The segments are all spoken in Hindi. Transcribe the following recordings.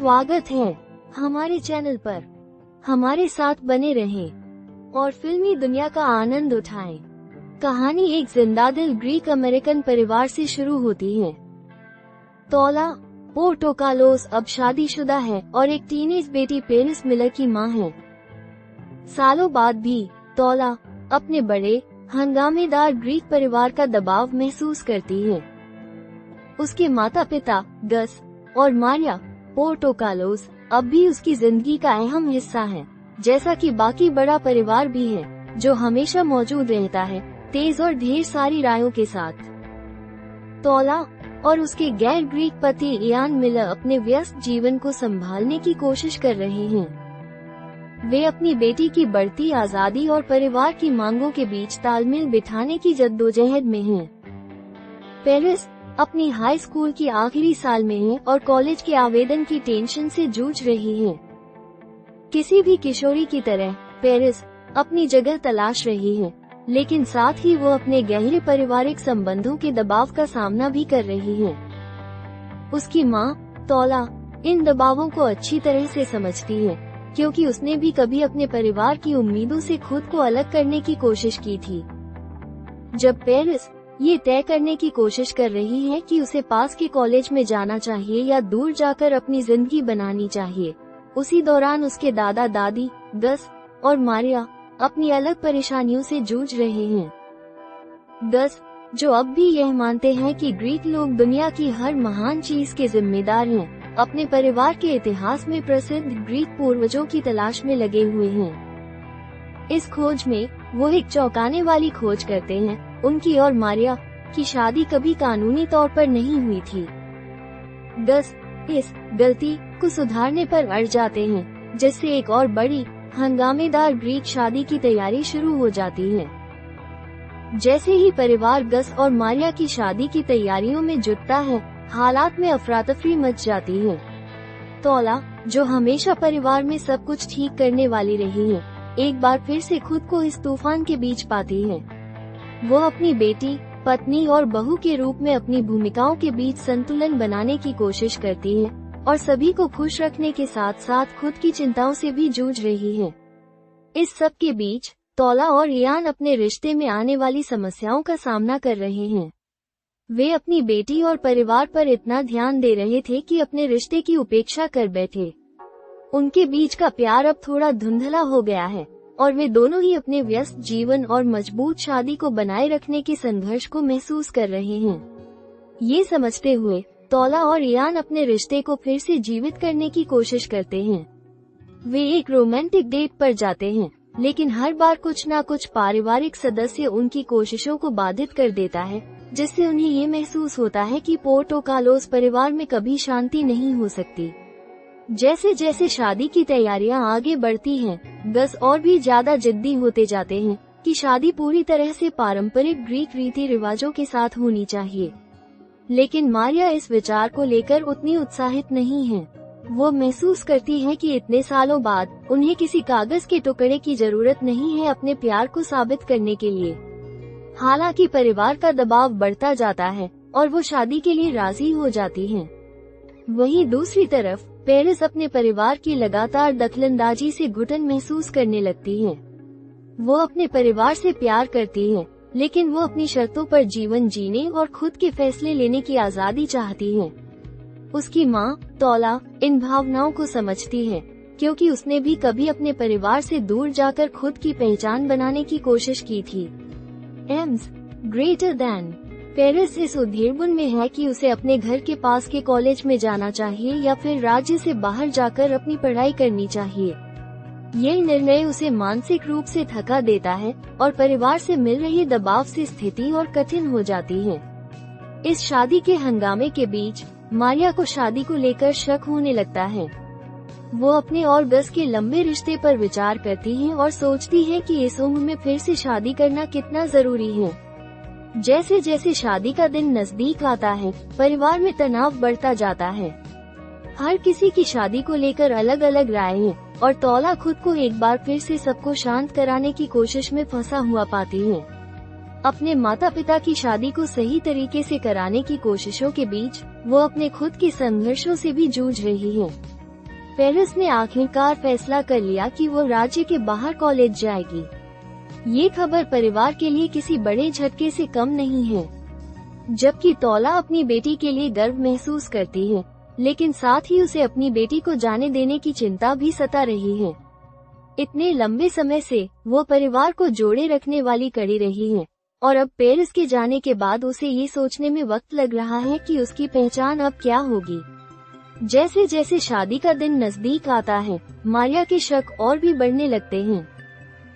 स्वागत है हमारे चैनल पर। हमारे साथ बने रहें और फिल्मी दुनिया का आनंद उठाएं। कहानी एक जिंदादिल ग्रीक अमेरिकन परिवार से शुरू होती है। तौला पोर्टोकालोस अब शादीशुदा है और एक टीनेज बेटी पेरिस मिलर की मां है। सालों बाद भी तौला अपने बड़े हंगामेदार ग्रीक परिवार का दबाव महसूस करती है। उसके माता पिता गस और मारिया पोर्टोकालोस अब भी उसकी जिंदगी का अहम हिस्सा है, जैसा कि बाकी बड़ा परिवार भी है जो हमेशा मौजूद रहता है, तेज और ढेर सारी रायों के साथ। तौला और उसके गैर ग्रीक पति इयान मिलर अपने व्यस्त जीवन को संभालने की कोशिश कर रहे हैं। वे अपनी बेटी की बढ़ती आजादी और परिवार की मांगों के बीच तालमेल बिठाने की जद्दोजहद में हैं। पेरिस अपनी हाई स्कूल की आखिरी साल में है और कॉलेज के आवेदन की टेंशन से जूझ रही है। किसी भी किशोरी की तरह पेरिस अपनी जगह तलाश रही है, लेकिन साथ ही वो अपने गहरे पारिवारिक संबंधों के दबाव का सामना भी कर रही है। उसकी मां तौला इन दबावों को अच्छी तरह से समझती है, क्योंकि उसने भी कभी अपने परिवार की उम्मीदों से खुद को अलग करने की कोशिश की थी। जब पेरिस ये तय करने की कोशिश कर रही है कि उसे पास के कॉलेज में जाना चाहिए या दूर जाकर अपनी जिंदगी बनानी चाहिए, उसी दौरान उसके दादा दादी गस और मारिया अपनी अलग परेशानियों से जूझ रहे हैं। गस, जो अब भी यह मानते हैं कि ग्रीक लोग दुनिया की हर महान चीज के जिम्मेदार हैं, अपने परिवार के इतिहास में प्रसिद्ध ग्रीक पूर्वजों की तलाश में लगे हुए हैं। इस खोज में वो एक चौंकाने वाली खोज करते हैं। उनकी और मारिया की शादी कभी कानूनी तौर पर नहीं हुई थी। गस इस गलती को सुधारने पर अड़ जाते हैं, जिससे एक और बड़ी हंगामेदार ग्रीक शादी की तैयारी शुरू हो जाती है। जैसे ही परिवार गस और मारिया की शादी की तैयारियों में जुटता है, हालात में अफरा-तफरी मच जाती है। तौला, जो हमेशा परिवार में सब कुछ ठीक करने वाली रही है, एक बार फिर से खुद को इस तूफान के बीच पाती है। वो अपनी बेटी, पत्नी और बहू के रूप में अपनी भूमिकाओं के बीच संतुलन बनाने की कोशिश करती है और सभी को खुश रखने के साथ साथ खुद की चिंताओं से भी जूझ रही है। इस सब के बीच तौला और इयान अपने रिश्ते में आने वाली समस्याओं का सामना कर रहे हैं। वे अपनी बेटी और परिवार पर इतना ध्यान दे रहे थे कि अपने रिश्ते की उपेक्षा कर बैठे। उनके बीच का प्यार अब थोड़ा धुंधला हो गया है और वे दोनों ही अपने व्यस्त जीवन और मजबूत शादी को बनाए रखने के संघर्ष को महसूस कर रहे हैं। ये समझते हुए तौला और इयान अपने रिश्ते को फिर से जीवित करने की कोशिश करते हैं। वे एक रोमांटिक डेट पर जाते हैं, लेकिन हर बार कुछ न कुछ पारिवारिक सदस्य उनकी कोशिशों को बाधित कर देता है, जिससे उन्हें ये महसूस होता है कि पोर्टोकालोस परिवार में कभी शांति नहीं हो सकती। जैसे जैसे शादी की तैयारियां आगे बढ़ती हैं, गस और भी ज्यादा जिद्दी होते जाते हैं कि शादी पूरी तरह से पारंपरिक ग्रीक रीति रिवाजों के साथ होनी चाहिए। लेकिन मारिया इस विचार को लेकर उतनी उत्साहित नहीं है। वो महसूस करती है कि इतने सालों बाद उन्हें किसी कागज के टुकड़े की जरूरत नहीं है अपने प्यार को साबित करने के लिए। हालांकि परिवार का दबाव बढ़ता जाता है और वो शादी के लिए राजी हो जाती हैं। वहीं दूसरी तरफ पेरिस अपने परिवार की लगातार दखलंदाजी से घुटन महसूस करने लगती है। वो अपने परिवार से प्यार करती है, लेकिन वो अपनी शर्तों पर जीवन जीने और खुद के फैसले लेने की आजादी चाहती है। उसकी मां तौला इन भावनाओं को समझती है, क्योंकि उसने भी कभी अपने परिवार से दूर जाकर खुद की पहचान बनाने की कोशिश की थी। एम्स ग्रेटर देन पेरिस इस उद्देश्य में है कि उसे अपने घर के पास के कॉलेज में जाना चाहिए या फिर राज्य से बाहर जाकर अपनी पढ़ाई करनी चाहिए। यह निर्णय उसे मानसिक रूप से थका देता है और परिवार से मिल रहे दबाव से स्थिति और कठिन हो जाती है। इस शादी के हंगामे के बीच मारिया को शादी को लेकर शक होने लगता है। वो अपने और गस के लंबे रिश्ते पर विचार करती है और सोचती है कि इस उम्र में फिर से शादी करना कितना जरूरी है। जैसे जैसे शादी का दिन नजदीक आता है, परिवार में तनाव बढ़ता जाता है। हर किसी की शादी को लेकर अलग अलग राय है और तौला खुद को एक बार फिर से सबको शांत कराने की कोशिश में फंसा हुआ पाती है। अपने माता पिता की शादी को सही तरीके से कराने की कोशिशों के बीच वो अपने खुद के संघर्षों से भी जूझ रही है। पेरिस ने आखिरकार फैसला कर लिया कि वो राज्य के बाहर कॉलेज जाएगी। ये खबर परिवार के लिए किसी बड़े झटके से कम नहीं है। जबकि तौला अपनी बेटी के लिए गर्व महसूस करती है, लेकिन साथ ही उसे अपनी बेटी को जाने देने की चिंता भी सता रही है। इतने लंबे समय से वो परिवार को जोड़े रखने वाली कड़ी रही है, और अब पेरिस के जाने के बाद उसे ये सोचने में वक्त लग रहा है कि उसकी पहचान अब क्या होगी। जैसे जैसे शादी का दिन नजदीक आता है, मारिया के शक और भी बढ़ने लगते हैं।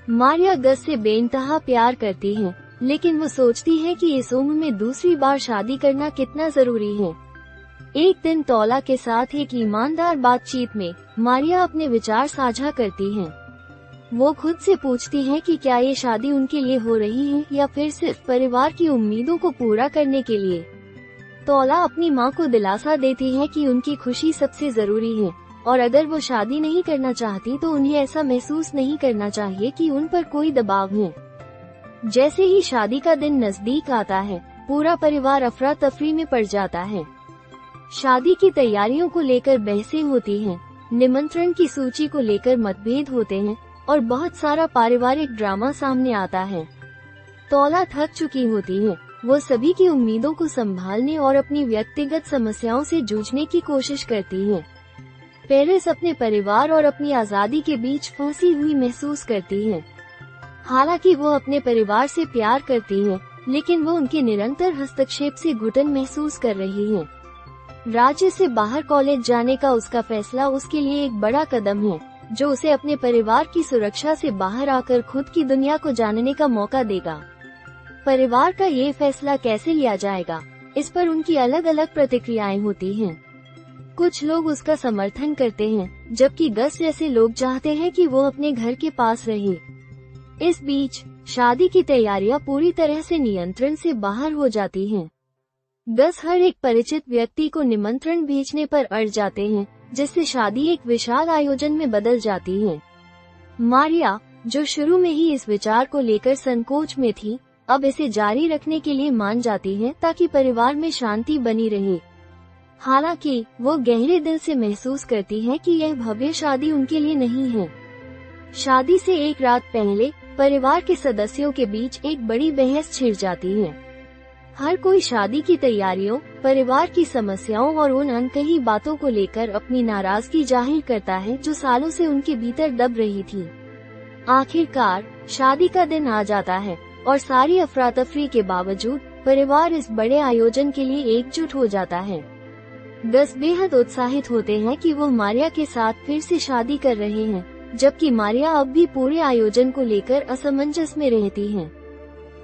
मारिया गस से बेइंतहा प्यार करती है, लेकिन वो सोचती है कि इस उम्र में दूसरी बार शादी करना कितना जरूरी है। एक दिन तौला के साथ एक ईमानदार बातचीत में मारिया अपने विचार साझा करती है। वो खुद से पूछती है कि क्या ये शादी उनके लिए हो रही है या फिर सिर्फ परिवार की उम्मीदों को पूरा करने के लिए। तौला अपनी माँ को दिलासा देती है कि उनकी खुशी सबसे जरूरी है, और अगर वो शादी नहीं करना चाहती तो उन्हें ऐसा महसूस नहीं करना चाहिए कि उन पर कोई दबाव है। जैसे ही शादी का दिन नजदीक आता है, पूरा परिवार अफरा तफरी में पड़ जाता है। शादी की तैयारियों को लेकर बहसें होती हैं, निमंत्रण की सूची को लेकर मतभेद होते हैं और बहुत सारा पारिवारिक ड्रामा सामने आता है। तौला थक चुकी होती है, वो सभी की उम्मीदों को संभालने और अपनी व्यक्तिगत समस्याओं से जूझने की कोशिश करती है। पेरिस अपने परिवार और अपनी आजादी के बीच फंसी हुई महसूस करती है। हालांकि वो अपने परिवार से प्यार करती है, लेकिन वो उनके निरंतर हस्तक्षेप से घुटन महसूस कर रही है। राज्य से बाहर कॉलेज जाने का उसका फैसला उसके लिए एक बड़ा कदम है, जो उसे अपने परिवार की सुरक्षा से बाहर आकर खुद की दुनिया को जानने का मौका देगा। परिवार का ये फैसला कैसे लिया जाएगा, इस पर उनकी अलग अलग प्रतिक्रियाएं होती हैं। कुछ लोग उसका समर्थन करते हैं, जबकि गस जैसे लोग चाहते हैं कि वो अपने घर के पास रहे। इस बीच शादी की तैयारियां पूरी तरह से नियंत्रण से बाहर हो जाती हैं। गस हर एक परिचित व्यक्ति को निमंत्रण भेजने पर अड़ जाते हैं, जिससे शादी एक विशाल आयोजन में बदल जाती है। मारिया, जो शुरू में ही इस विचार को लेकर संकोच में थी, अब इसे जारी रखने के लिए मान जाती है ताकि परिवार में शांति बनी रहे। हालांकि वो गहरे दिल से महसूस करती है कि यह भव्य शादी उनके लिए नहीं है। शादी से एक रात पहले परिवार के सदस्यों के बीच एक बड़ी बहस छिड़ जाती है। हर कोई शादी की तैयारियों, परिवार की समस्याओं और उन अनकही बातों को लेकर अपनी नाराजगी जाहिर करता है जो सालों से उनके भीतर दब रही थी। आखिरकार शादी का दिन आ जाता है और सारी अफरा तफरी के बावजूद परिवार इस बड़े आयोजन के लिए एकजुट हो जाता है। गस बेहद उत्साहित होते हैं कि वो मारिया के साथ फिर से शादी कर रहे हैं, जबकि मारिया अब भी पूरे आयोजन को लेकर असमंजस में रहती हैं।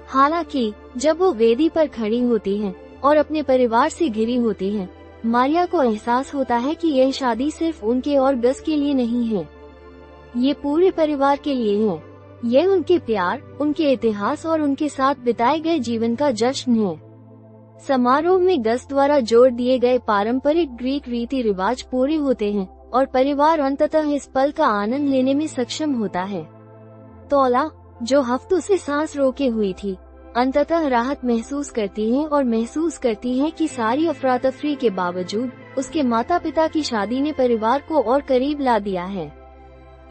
हालांकि जब वो वेदी पर खड़ी होती हैं और अपने परिवार से घिरी होती हैं, मारिया को एहसास होता है कि यह शादी सिर्फ उनके और गस के लिए नहीं है, ये पूरे परिवार के लिए है। यह उनके प्यार, उनके इतिहास और उनके साथ बिताए गए जीवन का जश्न है। समारोह में गस द्वारा जोड़ दिए गए पारंपरिक ग्रीक रीति रिवाज पूरे होते हैं और परिवार अंततः इस पल का आनंद लेने में सक्षम होता है। तौला, जो हफ्तों से सांस रोके हुई थी, अंततः राहत महसूस करती है और महसूस करती है कि सारी अफरा तफरी के बावजूद उसके माता पिता की शादी ने परिवार को और करीब ला दिया है।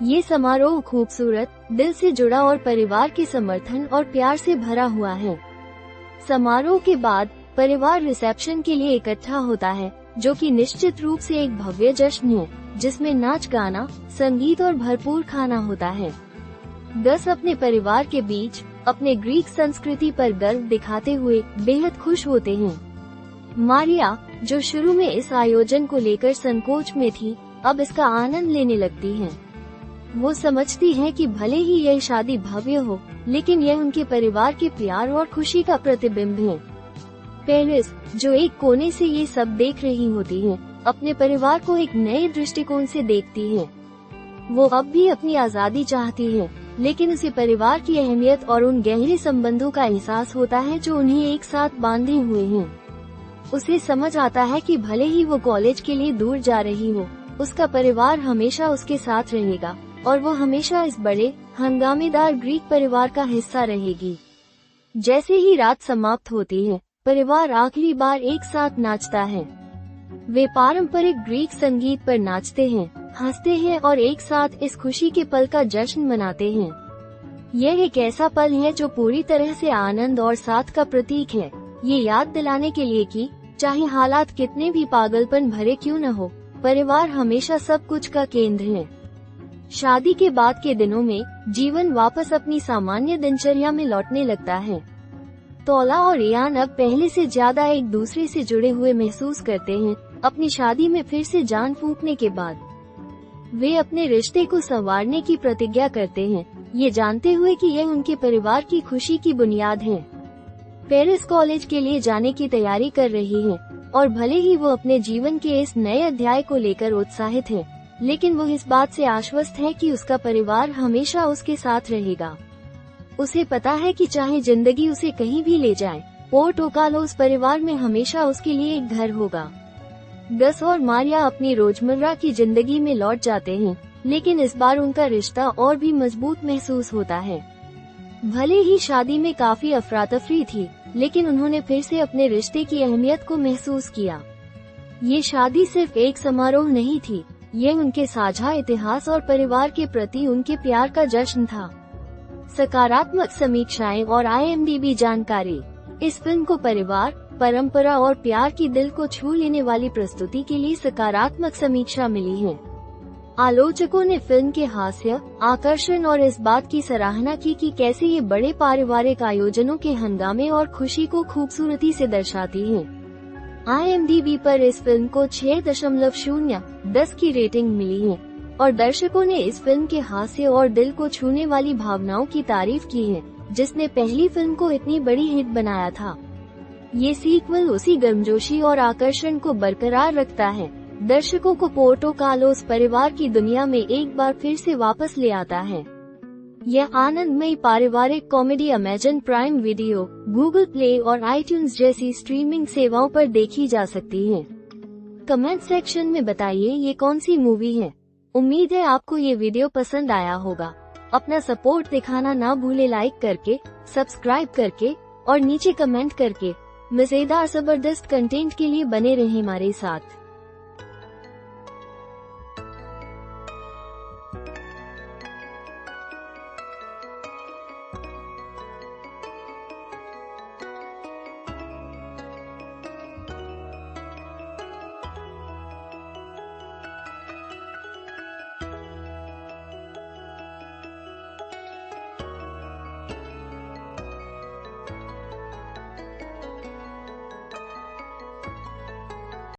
ये समारोह खूबसूरत, दिल से जुड़ा और परिवार के समर्थन और प्यार से भरा हुआ है। समारोह के बाद परिवार रिसेप्शन के लिए इकट्ठा होता है, जो कि निश्चित रूप से एक भव्य जश्न है, जिसमें नाच गाना, संगीत और भरपूर खाना होता है। गस अपने परिवार के बीच अपने ग्रीक संस्कृति पर गर्व दिखाते हुए बेहद खुश होते हैं। मारिया, जो शुरू में इस आयोजन को लेकर संकोच में थी, अब इसका आनंद लेने लगती है। वो समझती है कि भले ही यह शादी भव्य हो, लेकिन यह उनके परिवार के प्यार और खुशी का प्रतिबिंब है। पेरिस, जो एक कोने से ये सब देख रही होती है, अपने परिवार को एक नए दृष्टिकोण से देखती है। वो अब भी अपनी आजादी चाहती है, लेकिन उसे परिवार की अहमियत और उन गहरे संबंधों का एहसास होता है जो उन्हें एक साथ बांधे हुए हैं। उसे समझ आता है कि भले ही वो कॉलेज के लिए दूर जा रही हो, उसका परिवार हमेशा उसके साथ रहेगा और वो हमेशा इस बड़े, हंगामेदार ग्रीक परिवार का हिस्सा रहेगी। जैसे ही रात समाप्त होती है, परिवार आखिरी बार एक साथ नाचता है। वे पारंपरिक ग्रीक संगीत पर नाचते हैं, हंसते हैं और एक साथ इस खुशी के पल का जश्न मनाते हैं। यह एक ऐसा पल है जो पूरी तरह से आनंद और साथ का प्रतीक है। ये याद दिलाने के लिए कि चाहे हालात कितने भी पागलपन भरे क्यों न हो, परिवार हमेशा सब कुछ का केंद्र है। शादी के बाद के दिनों में जीवन वापस अपनी सामान्य दिनचर्या में लौटने लगता है। तौला और इयान अब पहले से ज्यादा एक दूसरे से जुड़े हुए महसूस करते हैं। अपनी शादी में फिर से जान फूंकने के बाद वे अपने रिश्ते को संवारने की प्रतिज्ञा करते हैं, ये जानते हुए कि यह उनके परिवार की खुशी की बुनियाद है। पेरिस कॉलेज के लिए जाने की तैयारी कर रही है और भले ही वो अपने जीवन के इस नए अध्याय को लेकर उत्साहित है, लेकिन वो इस बात से आश्वस्त है कि उसका परिवार हमेशा उसके साथ रहेगा। उसे पता है कि चाहे जिंदगी उसे कहीं भी ले जाए, पोर्टो कार्लोस परिवार में हमेशा उसके लिए एक घर होगा। गस और मारिया अपनी रोजमर्रा की जिंदगी में लौट जाते हैं, लेकिन इस बार उनका रिश्ता और भी मजबूत महसूस होता है। भले ही शादी में काफी अफरा-तफरी थी, लेकिन उन्होंने फिर से अपने रिश्ते की अहमियत को महसूस किया। ये शादी सिर्फ एक समारोह नहीं थी, ये उनके साझा इतिहास और परिवार के प्रति उनके प्यार का जश्न था। सकारात्मक समीक्षाएं और IMDb जानकारी। इस फिल्म को परिवार, परंपरा और प्यार की दिल को छू लेने वाली प्रस्तुति के लिए सकारात्मक समीक्षा मिली है। आलोचकों ने फिल्म के हास्य, आकर्षण और इस बात की सराहना की कि कैसे ये बड़े पारिवारिक आयोजनों के हंगामे और खुशी को खूबसूरती से दर्शाती है। IMDb पर इस फिल्म को 6.0/10 की रेटिंग मिली है और दर्शकों ने इस फिल्म के हास्य और दिल को छूने वाली भावनाओं की तारीफ की है, जिसने पहली फिल्म को इतनी बड़ी हिट बनाया था। ये सीक्वल उसी गर्मजोशी और आकर्षण को बरकरार रखता है, दर्शकों को पोर्टो कार्लोस परिवार की दुनिया में एक बार फिर से वापस ले आता है। यह आनंदमयी पारिवारिक comedy Amazon prime video, Google play और iTunes जैसी स्ट्रीमिंग सेवाओं पर देखी जा सकती है। कमेंट सेक्शन में बताइए ये कौन सी मूवी है। उम्मीद है आपको ये वीडियो पसंद आया होगा। अपना सपोर्ट दिखाना ना भूले लाइक करके, सब्सक्राइब करके और नीचे कमेंट करके। मजेदार जबरदस्त कंटेंट के लिए बने रहें हमारे साथ।